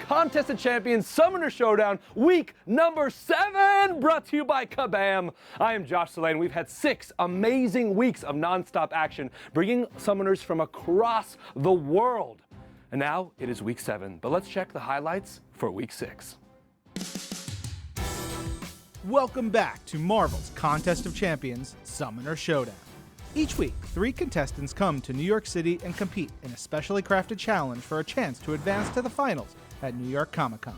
Contest of Champions Summoner Showdown, week number 7, brought to you by Kabam. I am Josh Soleil, and we've had 6 amazing weeks of non-stop action, bringing summoners from across the world. And now it is week 7, but let's check the highlights for week 6. Welcome back to Marvel's Contest of Champions Summoner Showdown. Each week, 3 contestants come to New York City and compete in a specially crafted challenge for a chance to advance to the finals at New York Comic Con.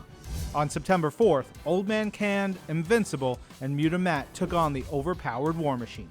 On September 4th, Old Man Canned, Invincible, and Mutamat took on the overpowered War Machine.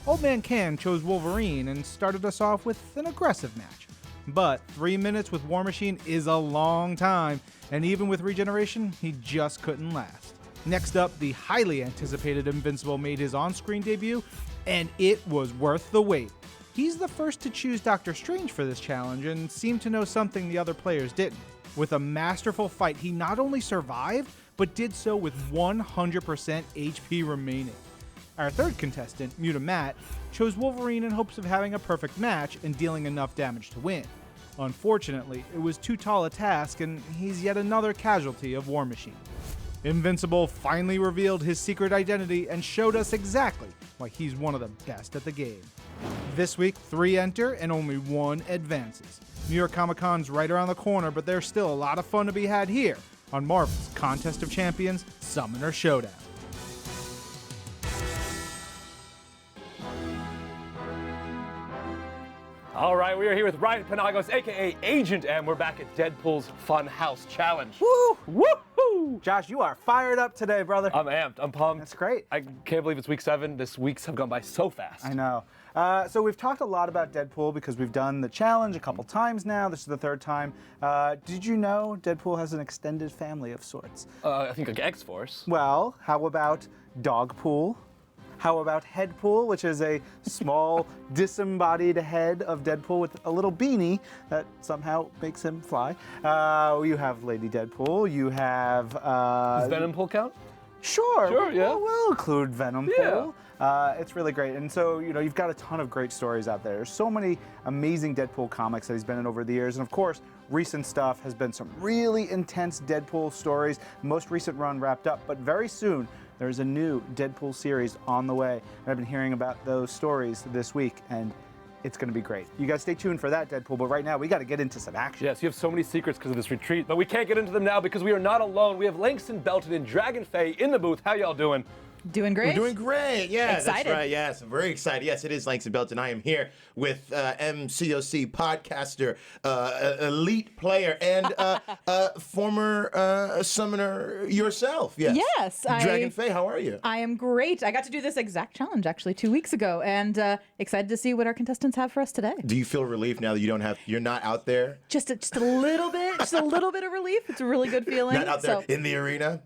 Old Man Canned chose Wolverine and started us off with an aggressive match. But 3 minutes with War Machine is a long time, and even with regeneration, he just couldn't last. Next up, the highly anticipated Invincible made his on-screen debut, and it was worth the wait. He's the first to choose Doctor Strange for this challenge and seemed to know something the other players didn't. With a masterful fight, he not only survived, but did so with 100% HP remaining. Our third contestant, Mutamat, chose Wolverine in hopes of having a perfect match and dealing enough damage to win. Unfortunately, it was too tall a task, and he's yet another casualty of War Machine. Invincible finally revealed his secret identity and showed us exactly why he's one of the best at the game. This week, 3 enter and only 1 advances. New York Comic Con's right around the corner, but there's still a lot of fun to be had here on Marvel's Contest of Champions Summoner Showdown. All right, we are here with Ryan Penagos, aka Agent M. We're back at Deadpool's Fun House Challenge. Woo! Woohoo! Josh, you are fired up today, brother. I'm amped. I'm pumped. That's great. I can't believe it's week 7. This weeks have gone by so fast. I know. So we've talked a lot about Deadpool because we've done the challenge a couple times now. This is the 3rd time. Did you know Deadpool has an extended family of sorts? I think like X-Force. Well, how about Dogpool? How about Headpool, which is a small, disembodied head of Deadpool with a little beanie that somehow makes him fly? You have Lady Deadpool. You have... Does Venom Pool count? Sure, yeah. We'll include Venom Yeah. Pool. It's really great. And so, you've got a ton of great stories out there. There's so many amazing Deadpool comics that he's been in over the years. And of course, recent stuff has been some really intense Deadpool stories. Most recent run wrapped up, but very soon, there's a new Deadpool series on the way. And I've been hearing about those stories this week, and it's going to be great. You guys stay tuned for that, Deadpool, but right now we got to get into some action. Yes, you have so many secrets because of this retreat, but we can't get into them now because we are not alone. We have Langston Belton and Dragon Faye in the booth. How y'all doing? Doing great. We're doing great. Yeah, Excited. That's right. Yes, I'm very excited. Yes, it is Langston Belton. I am here with MCOC podcaster, elite player, and former summoner yourself. Yes. Dragon Faye, how are you? I am great. I got to do this exact challenge actually 2 weeks ago, and excited to see what our contestants have for us today. Do you feel relief now that you're not out there? Just a little bit, just a little bit of relief. It's a really good feeling. Not out there in the arena?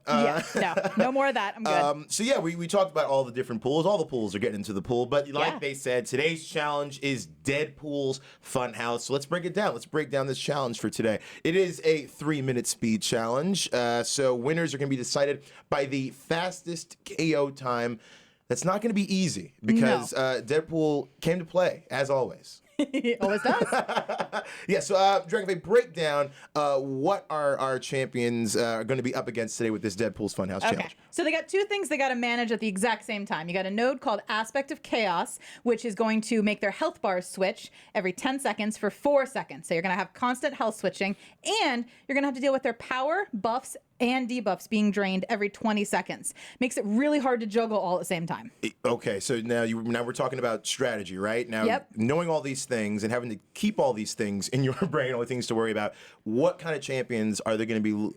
No more of that. I'm good. So yeah, we talked about all the different pools. All the pools are getting into the pool, but like they said, today's challenge is Deadpool's Fun House. So let's break it down. Let's break down this challenge for today. It is a 3-minute speed challenge. So winners are going to be decided by the fastest KO time. That's not going to be easy because Deadpool came to play, as always. He always does. Yeah, so Dragon Faye, break down what our champions are going to be up against today with this Deadpool's Funhouse Challenge. So they got 2 things they got to manage at the exact same time. You got a node called Aspect of Chaos, which is going to make their health bars switch every 10 seconds for 4 seconds. So you're going to have constant health switching, and you're going to have to deal with their power, buffs, and debuffs being drained every 20 seconds. Makes it really hard to juggle all at the same time. Okay, so now we're talking about strategy, right? Now, knowing all these things and having to keep all these things in your brain, all the things to worry about, what kind of champions are they going to be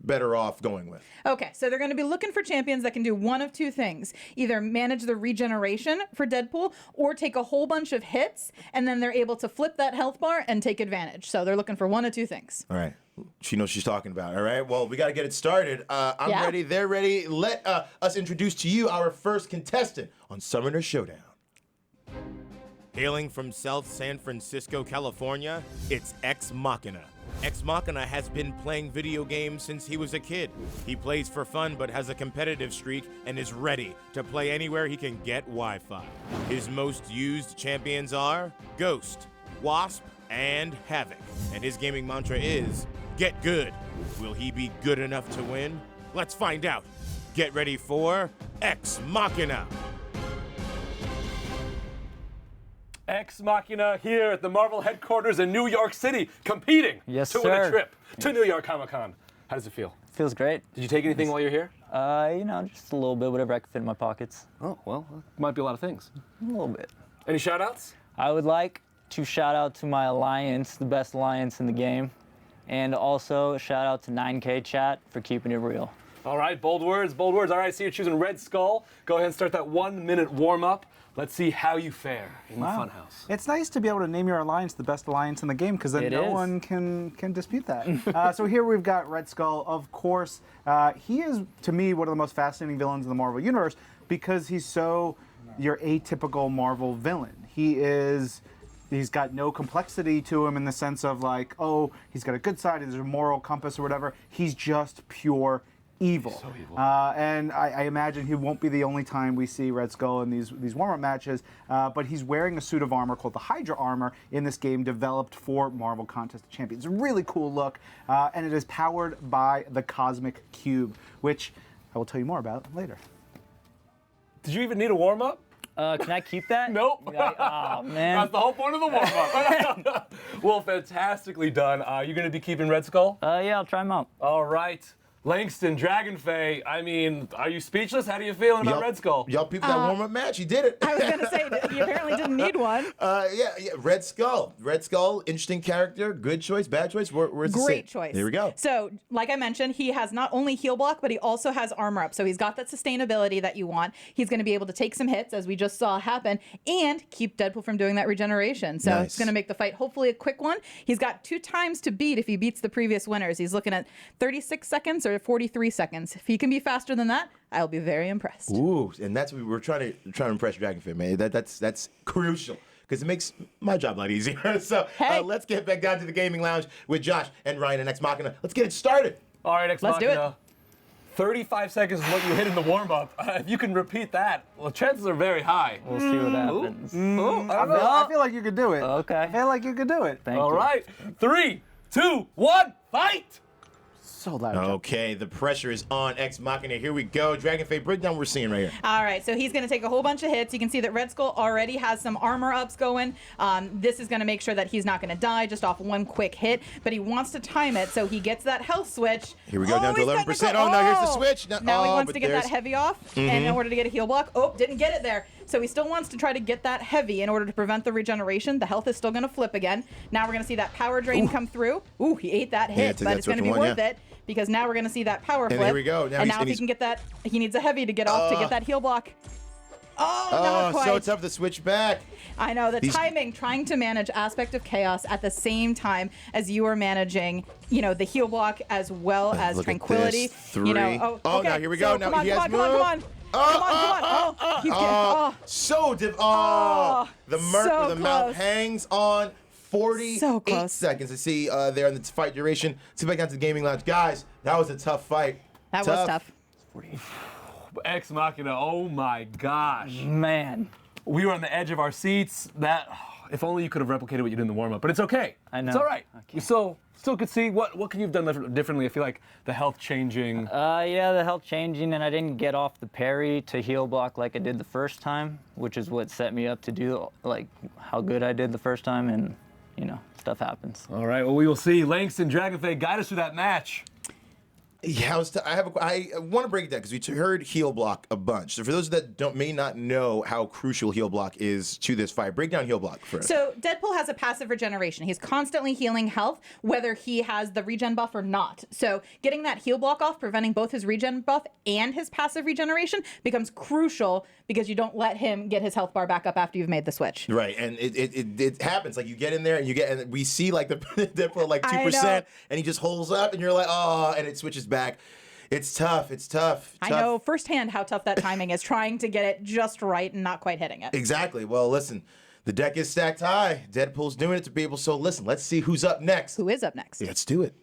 better off going with? Okay, so they're going to be looking for champions that can do one of 2 things. Either manage the regeneration for Deadpool or take a whole bunch of hits, and then they're able to flip that health bar and take advantage. So they're looking for one of 2 things. All right. She knows what she's talking about. All right. Well, we got to get it started. I'm ready. They're ready. Let us introduce to you our first contestant on Summoner Showdown. Hailing from South San Francisco, California, it's Ex Machina. Ex Machina has been playing video games since he was a kid. He plays for fun but has a competitive streak and is ready to play anywhere he can get Wi-Fi. His most used champions are Ghost, Wasp, and Havoc. And his gaming mantra is, get good. Will he be good enough to win? Let's find out. Get ready for Ex Machina. Ex Machina here at the Marvel headquarters in New York City, competing Yes, to win a sir. trip to New York Comic Con. How does it feel? Feels great. Did you take anything while you're here? Just a little bit, whatever I can fit in my pockets. Oh, well, might be a lot of things. A little bit. Any shout outs? I would like to shout out to my alliance, the best alliance in the game, and also a shout out to 9K Chat for keeping it real. All right, bold words, bold words. All right, so you're choosing Red Skull. Go ahead and start that 1 minute warm up. Let's see how you fare in the funhouse. It's nice to be able to name your alliance the best alliance in the game, because then It no is. one can dispute that. So here we've got Red Skull. Of course, he is, to me, one of the most fascinating villains in the Marvel Universe, because he's so your atypical Marvel villain. He's got no complexity to him in the sense of like, oh, he's got a good side, there's a moral compass or whatever. He's just pure evil. So evil. And I imagine he won't be the only time we see Red Skull in these warm-up matches, but he's wearing a suit of armor called the Hydra armor in this game, developed for Marvel Contest of Champions. It's a really cool look, and it is powered by the Cosmic Cube, which I will tell you more about later. Did you even need a warm up? Can I keep that? Nope. Oh, man. That's the whole point of the warm up. Well, fantastically done. You going to be keeping Red Skull? Yeah, I'll try them out. All right. Langston, Dragonfey, I mean, are you speechless? How do you feel about Red Skull? Y'all people that warm-up match, you did it. I was going to say, you apparently didn't need one. Yeah, Red Skull. Red Skull, interesting character. Good choice, bad choice. Where's the Great sit? choice. There we go. So, like I mentioned, he has not only heal block, but he also has armor up. So he's got that sustainability that you want. He's going to be able to take some hits, as we just saw happen, and keep Deadpool from doing that regeneration. So Nice. it's going to make the fight hopefully a quick one. He's got 2 times to beat if he beats the previous winners. He's looking at 36 seconds or 43 seconds. If he can be faster than that, I'll be very impressed. Ooh, and that's what we're trying to impress Dragonfey, man. That's crucial, because it makes my job a lot easier. So Hey. let's get back down to the gaming lounge with Josh and Ryan and Ex Machina. Let's get it started. All right, Ex Let's do Machina. 35 seconds is what you hit in the warm up. If you can repeat that, well, chances are very high. We'll see what happens. I feel like you could do it. Okay. I feel like you could do it. Thank All you. right. 3, 2, 1, fight! So loud. Okay, the pressure is on Ex Machina. Here we go. Dragonfey, break down what we're seeing right here. All right, so he's going to take a whole bunch of hits. You can see that Red Skull already has some armor ups going. This is going to make sure that he's not going to die just off one quick hit, but he wants to time it, so he gets that health switch. Here we go, down to he's 11%. getting Oh, no, here's the switch. Now he Oh, wants but to get that there's- heavy off, and in order to get a heal block, didn't get it there. So he still wants to try to get that heavy in order to prevent the regeneration. The health is still going to flip again. Now we're going to see that power drain come through. Ooh, he ate that hit, took but that it's going to be switch one, worth yeah. it, because now we're going to see that power flip. there we go. Now and he's- now and if he he's- can get that, he needs a heavy to get off to get that heal block. Oh, Oh, not quite. so tough to switch back. I know the These- timing, trying to manage aspect of chaos at the same time as you are managing, the heal block as well as Look at tranquility. this. 3. Okay. Now here we go. So, Now come on, he come has on, come on, move. come on. Come on. He's getting, So the so mouth close. hangs on 48 So close. seconds. I see there in the fight duration. Let's get back down to the gaming lounge. Guys, that was a tough fight. That was tough. Ex Machina, oh my gosh. Man. We were on the edge of our seats. If only you could have replicated what you did in the warm up, but it's okay. I know. It's all right. You still could see what can you have done differently. I feel like the health changing. Yeah, the health changing, and I didn't get off the parry to heal block like I did the first time, which is what set me up to do like how good I did the first time, and stuff happens. All right, well, we will see. Langston, Dragonfey, guide us through that match. Yeah, I want to break it down because we heard heal block a bunch. So for those that may not know how crucial heal block is to this fight, break down heal block first. So Deadpool has a passive regeneration. He's constantly healing health, whether he has the regen buff or not. So getting that heal block off, preventing both his regen buff and his passive regeneration becomes crucial, because you don't let him get his health bar back up after you've made the switch. Right, and it happens. Like you get in there and we see like the Deadpool like I know. 2%, and he just holds up, and you're like, oh, and it switches back. It's tough. It's tough. I know firsthand how tough that timing is, trying to get it just right and not quite hitting it. Exactly. Well, listen, the deck is stacked high. Deadpool's doing it to people. So listen, let's see who's up next. Who is up next? Let's do it.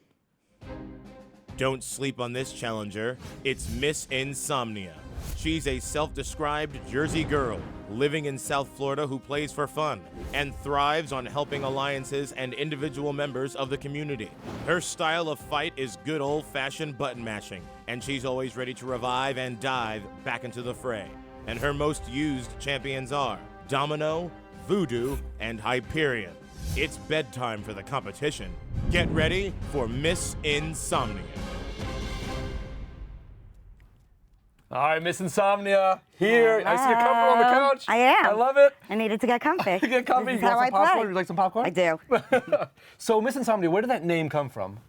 Don't sleep on this challenger. It's Ms.Insomnia. She's a self-described Jersey girl living in South Florida who plays for fun and thrives on helping alliances and individual members of the community. Her style of fight is good old-fashioned button mashing, and she's always ready to revive and dive back into the fray. And her most used champions are Domino, Voodoo, and Hyperion. It's bedtime for the competition. Get ready for Ms.Insomnia. All right, Ms.Insomnia, here. I see you comfortable on the couch. I am. I love it. I needed to get comfy. Get comfy. This You is how want I some popcorn? play. Would you like some popcorn? I do. So, Ms.Insomnia, where did that name come from?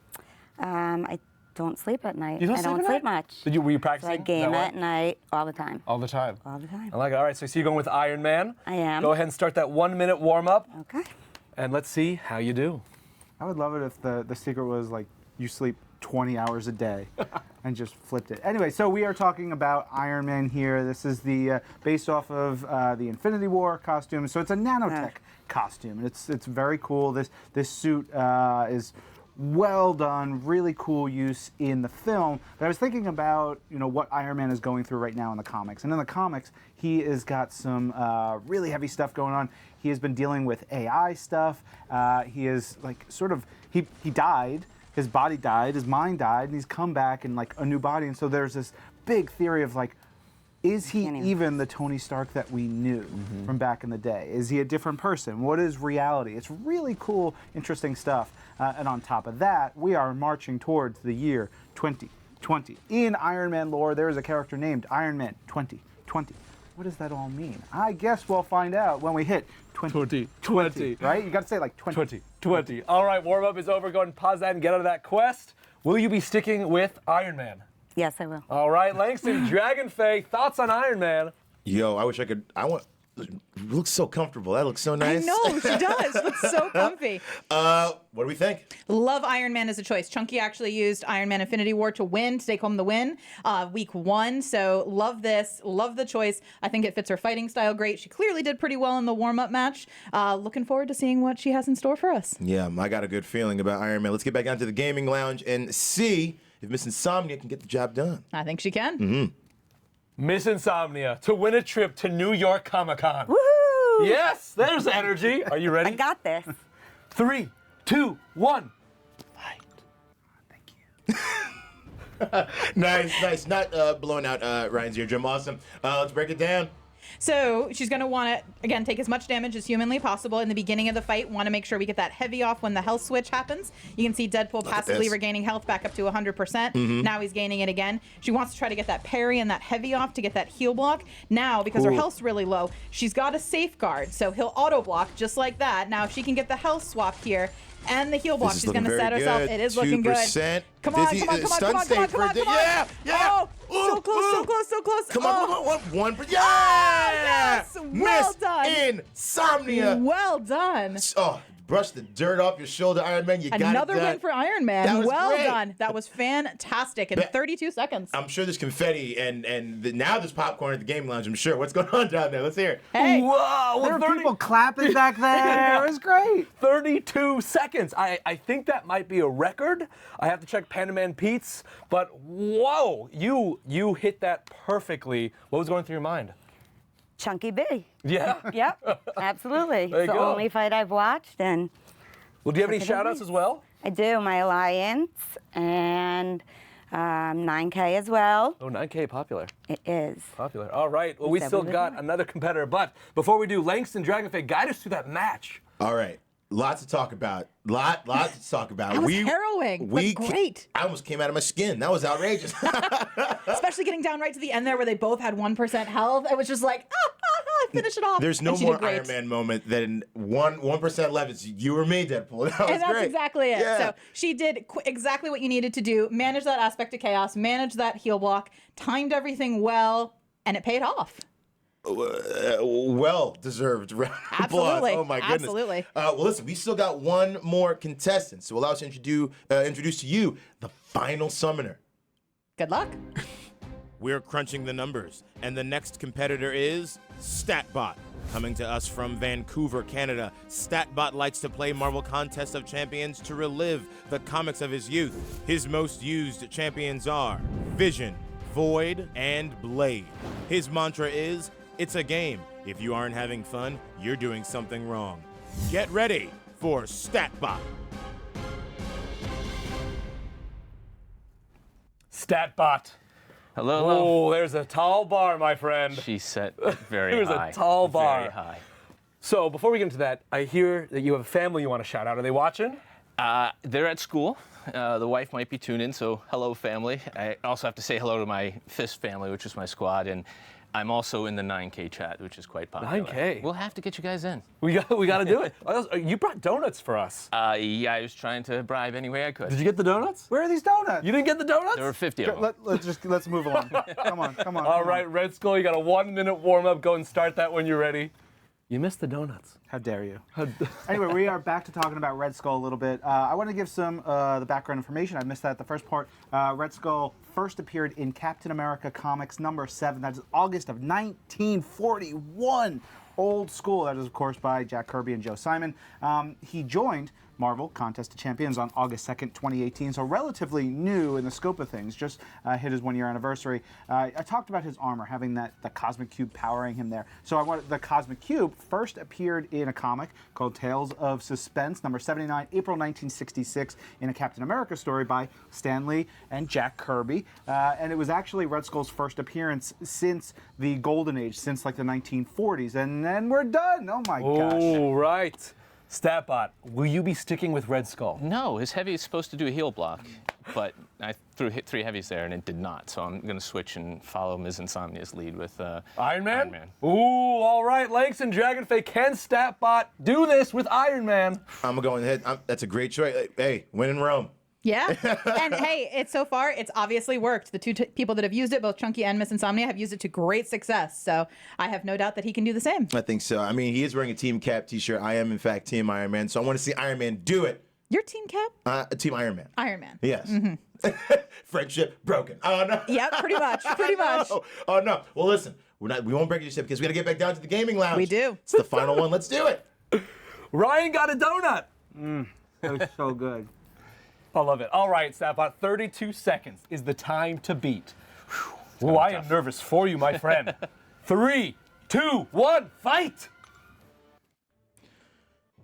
I don't sleep at night. You don't I sleep don't at sleep night? much. Were you So practicing? I Is that game why? at night all the time. All the time. All the time. I like it. All right, so I see you going with Iron Man. I am. Go ahead and start that 1 minute warm up, Okay. and let's see how you do. I would love it if the secret was like you sleep 20 hours a day and just flipped it. Anyway, so we are talking about Iron Man here. This is the based off of the Infinity War costume. So it's a nanotech costume, and it's very cool. This suit is well done, really cool use in the film. But I was thinking about what Iron Man is going through right now in the comics, and in the comics he has got some really heavy stuff going on. He has been dealing with AI stuff. He is like he died. His body died, his mind died, and he's come back in like a new body. And so there's this big theory of like, is he even the Tony Stark that we knew from back in the day? Is he a different person? What is reality? It's really cool, interesting stuff. And on top of that, we are marching towards the year 2020. In Iron Man lore, there is a character named Iron Man 2020. What does that all mean? I guess we'll find out when we hit 2020. Right? You got to say like 2020. All right, warm up is over. Go ahead and pause that and get out of that quest. Will you be sticking with Iron Man? Yes, I will. All right, Langston, Dragonfay, thoughts on Iron Man? Yo, I wish I could. Looks so comfortable. That looks so nice. I know, she does. Looks so comfy. What do we think? Love Iron Man as a choice. Chunky actually used Iron Man Infinity War to take home the win week 1. So love this. Love the choice. I think it fits her fighting style great. She clearly did pretty well in the warm-up match. Looking forward to seeing what she has in store for us. Yeah, I got a good feeling about Iron Man. Let's get back down to the gaming lounge and see if Miss Insomnia can get the job done. I think she can. Mm-hmm. Miss-Insomnia to win a trip to New York Comic-Con. Woohoo! Yes, there's energy. Are you ready? I got this. 3, 2, 1. Nice. Not blowing out Ryan's eardrum. Awesome. Let's break it down. So she's going to want to, again, take as much damage as humanly possible. In the beginning of the fight, want to make sure we get that heavy off when the health switch happens. You can see Deadpool passively regaining health back up to 100%. Now he's gaining it again. She wants to try to get that parry and that heavy off to get that heal block. Now, because her health's really low, she's got a safeguard. So he'll auto block just like that. Now, if she can get the health swap here and the heal block, she's going to set herself. It is looking good. 2%. Come on. Yeah. Oh, so close. Come on. 1%. Yeah. Yes. Well done. Insomnia. Well done. Oh, brush the dirt off your shoulder, Iron Man. You got it done. Another win for Iron Man. That was Well great. done. That was fantastic in 32 seconds. I'm sure there's confetti now there's popcorn at the game lounge. I'm sure. What's going on down there? Let's hear it. Hey. Whoa, There were people clapping back there. It was great. 32 seconds. I think that might be a record. I have to check Panaman Pete's, but whoa, you hit that perfectly. What was going through your mind? Chunky B. Yeah. Yep, absolutely. There you It's the go. only fight I've watched, and Well, do you have any shout outs as well? I do my alliance and 9K as well. Oh, 9K popular. It is. Popular. All right. Well, we said still we would got do it. another competitor, but before we do, Langston Dragonfay, guide us through that match. All right. Lots to talk about. Lots to talk about. That was harrowing, but great. I almost came out of my skin. That was outrageous. Especially getting down right to the end there where they both had 1% health. It was just like, finish it off. There's no And she more did great. Iron Man moment than 1% left. It's you or me, Deadpool. That was And that's great. exactly it. Yeah. So she did exactly what you needed to do. Manage that aspect of chaos, manage that heal block, timed everything well, and it paid off. Well-deserved round of applause. Absolutely. Oh, my goodness. Absolutely. Well, listen, we still got one more contestant. So allow us to introduce to you the final summoner. Good luck. We're crunching the numbers, and the next competitor is StatBot. Coming to us from Vancouver, Canada, StatBot likes to play Marvel Contest of Champions to relive the comics of his youth. His most used champions are Vision, Void, and Blade. His mantra is, it's a game. If you aren't having fun, you're doing something wrong. Get ready for StatBot. StatBot. Hello. Oh, there's a tall bar, my friend. She set very There's high. a tall bar. Very high. So before we get into that, I hear that you have a family you want to shout out. Are they watching? They're at school. The wife might be tuned in, so hello, family. I also have to say hello to my Fist family, which is my squad, and I'm also in the 9K chat, which is quite popular. 9K? We'll have to get you guys in. We got to do it. You brought donuts for us. Yeah, I was trying to bribe any way I could. Did you get the donuts? Where are these donuts? You didn't get the donuts? There were 50 of them. Let's move along. Come on. All right, Red Skull, you got a 1-minute warm-up. Go and start that when you're ready. You missed the donuts. How dare you? Anyway, we are back to talking about Red Skull a little bit. I want to give some the background information. I missed that at the first part. Red Skull first appeared in Captain America Comics #7. That is August of 1941. Old school. That is, of course, by Jack Kirby and Joe Simon. He joined Marvel Contest of Champions on August 2nd, 2018, so relatively new in the scope of things, just hit his 1-year anniversary. I talked about his armor, having the Cosmic Cube powering him there. So the Cosmic Cube first appeared in a comic called Tales of Suspense, #79, April 1966, in a Captain America story by Stan Lee and Jack Kirby. And it was actually Red Skull's first appearance since the Golden Age, since like the 1940s. And then we're done. Oh my gosh. Oh, right. StatBot, will you be sticking with Red Skull? No, his heavy is supposed to do a heal block, but I threw 3 heavies there and it did not. So I'm going to switch and follow Ms.Insomnia's lead with Iron Man? Iron Man. Ooh, all right. Lanks and Dragonfey, can StatBot do this with Iron Man? I'm going ahead. That's a great choice. Hey, win in Rome. Yeah, and hey, it's obviously worked. The two people that have used it, both Chunky and Ms.Insomnia, have used it to great success. So I have no doubt that he can do the same. I think so. I mean, he is wearing a Team Cap t-shirt. I am, in fact, Team Iron Man. So I want to see Iron Man do it. Your team cap? Team Iron Man. Iron Man. Yes. Friendship broken. Oh, no. Yep, pretty much. Pretty much. Oh, no. Well, listen, we won't break this shit because we got to get back down to the gaming lounge. We do. It's the final one. Let's do it. Ryan got a donut. That was so good. I love it. All right, StatBot, 32 seconds is the time to beat. Ooh, I am nervous for you, my friend. 3, 2, 1, fight!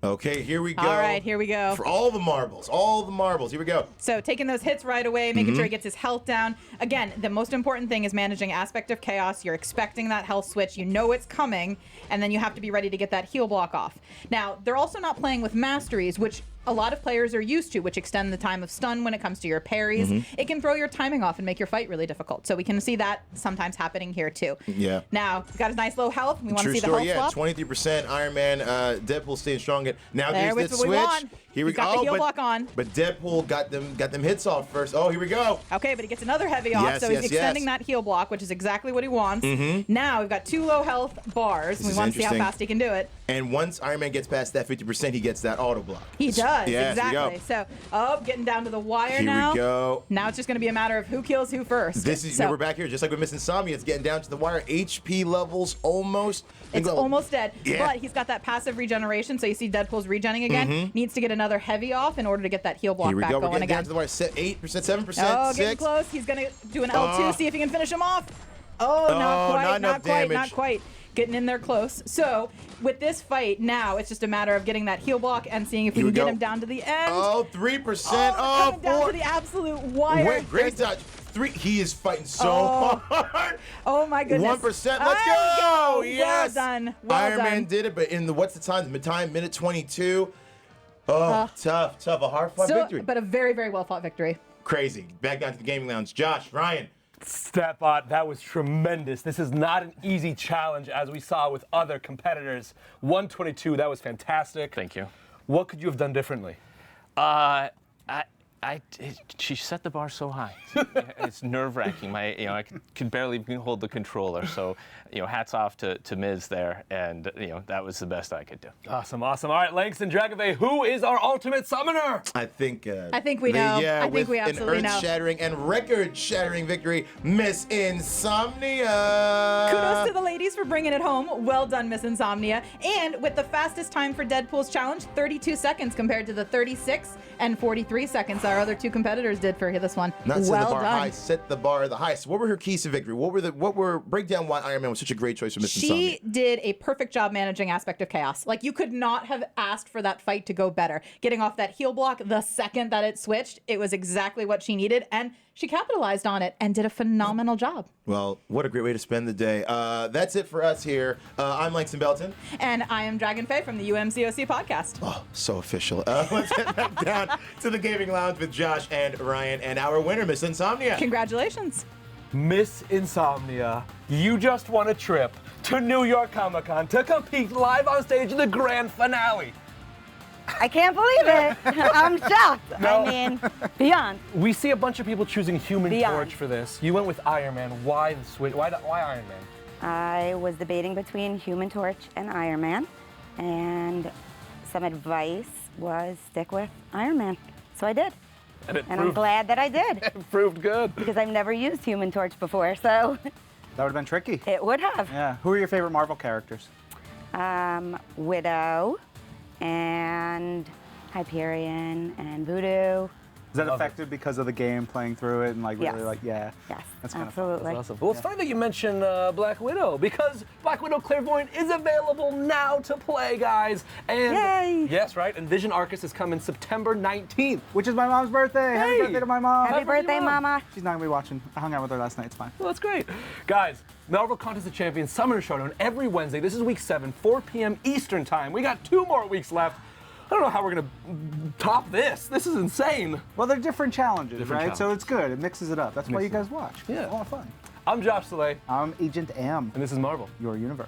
Okay, here we go. All right, here we go. For all the marbles. Here we go. So taking those hits right away, making sure he gets his health down. Again, the most important thing is managing aspect of chaos. You're expecting that health switch. You know it's coming, and then you have to be ready to get that heal block off. Now, they're also not playing with masteries, which a lot of players are used to, which extend the time of stun when it comes to your parries. It can throw your timing off and make your fight really difficult. So we can see that sometimes happening here too. Yeah. Now, he's got his nice low health. We want to see the story, health swap. 23% Iron Man, Deadpool staying strong. Now There, here's that's that what we switch. want. Here we He's got the heal block on. But Deadpool got them hits off first. Oh, here we go. Okay, but he gets another heavy off, Yes, so he's yes, extending yes. that heal block, which is exactly what he wants. Now we've got 2 low health bars. This We is want to see how interesting. fast he can do it. And once Iron Man gets past that 50%, he gets that auto block. He does, Yes, here we exactly. go. So, getting down to the wire Here now. we go. Now it's just going to be a matter of who kills who first. This is so, we're back here, just like with Ms.Insomnia. It's getting down to the wire. HP levels almost. It's almost dead, Yeah. but he's got that passive regeneration. So you see Deadpool's regenning again. Needs to get another heavy off in order to get that heal block Here we back go. We're going getting down again. to the wire. 8%, 7%, Oh, getting 6. close. He's going to do an L2, see if he can finish him off. Oh, not quite, not enough not quite, not damage. quite. Getting in there close. So with this fight now, it's just a matter of getting that heal block and seeing if we Here we can get go. him down to the end. Oh, 3%. Oh, coming down 4. to the absolute wire. Wait, great touch. 3. He is fighting so hard. Oh my goodness. 1%. Let's There go. we go. Yes. Well done. Well Iron done. Man did it, but in the what's the time? The time, minute 22. Oh, tough. A hard fought Still, victory. but a very, very well fought victory. Crazy. Back down to the gaming lounge. Josh, Ryan. StatBot, that was tremendous. This is not an easy challenge, as we saw with other competitors. 122, that was fantastic. Thank you. What could you have done differently? She set the bar so high. It's nerve-wracking. I could barely hold the controller. So, hats off to Miz there, and that was the best I could do. Awesome, awesome. All right, Lanks and Dragonfey, who is our ultimate summoner? I think we know. Yeah, I think we absolutely an know. earth-shattering and record-shattering victory, Ms.Insomnia. Kudos to the ladies for bringing it home. Well done, Ms.Insomnia. And with the fastest time for Deadpool's challenge, 32 seconds compared to the 36 and 43 seconds our other two competitors did for this one. Not set well the bar done. high, set the bar the highest. What were her keys to victory? Break down why Iron Man was such a great choice for Ms. Insomnia. She did a perfect job managing Aspect of Chaos. Like, you could not have asked for that fight to go better. Getting off that heel block the second that it switched, it was exactly what she needed, and she capitalized on it and did a phenomenal job. Well, what a great way to spend the day. That's it for us here. I'm Langston Belton. And I am Dragon Faye from the UMCOC podcast. Oh, so official. Let's head back down to the gaming lounge with Josh and Ryan and our winner, Ms. Insomnia. Congratulations. Miss Insomnia, you just won a trip to New York Comic Con to compete live on stage in the grand finale. I can't believe it. I'm shocked. No. I mean, beyond. We see a bunch of people choosing Human Beyond. Torch for this. You went with Iron Man. Why the switch? Why Iron Man? I was debating between Human Torch and Iron Man, and some advice was stick with Iron Man. So I did. And it And I'm glad that I did, it proved good. because I've never used Human Torch before, so That would have been tricky. it would have. Yeah. Who are your favorite Marvel characters? Widow and Hyperion and Voodoo. Is that Love it. affected because of the game playing through it and like really Yes. like yeah? Yes, That's kind of fun. absolutely. Awesome. Well, it's funny that you mentioned Black Widow, because Black Widow Clairvoyant is available now to play, guys. And Yay! yes, right. And Vision Arcus is coming September 19th. Which is my mom's birthday. Happy Hey! birthday to my mom. Happy birthday, Mom. Mama. She's not gonna be watching. I hung out with her last night. It's fine. Well, that's great. Guys, Marvel Contest of Champions Summoner Showdown every Wednesday. This is week 7, 4 p.m. Eastern time. We got 2 more weeks left. I don't know how we're going to top this. This is insane. Well, they're different challenges, Different right? So challenges. it's good. It mixes it up. That's why you Mixes guys watch. Yeah. It's a lot of fun. I'm Josh Soleil, I'm Agent M, and this is Marvel. your universe.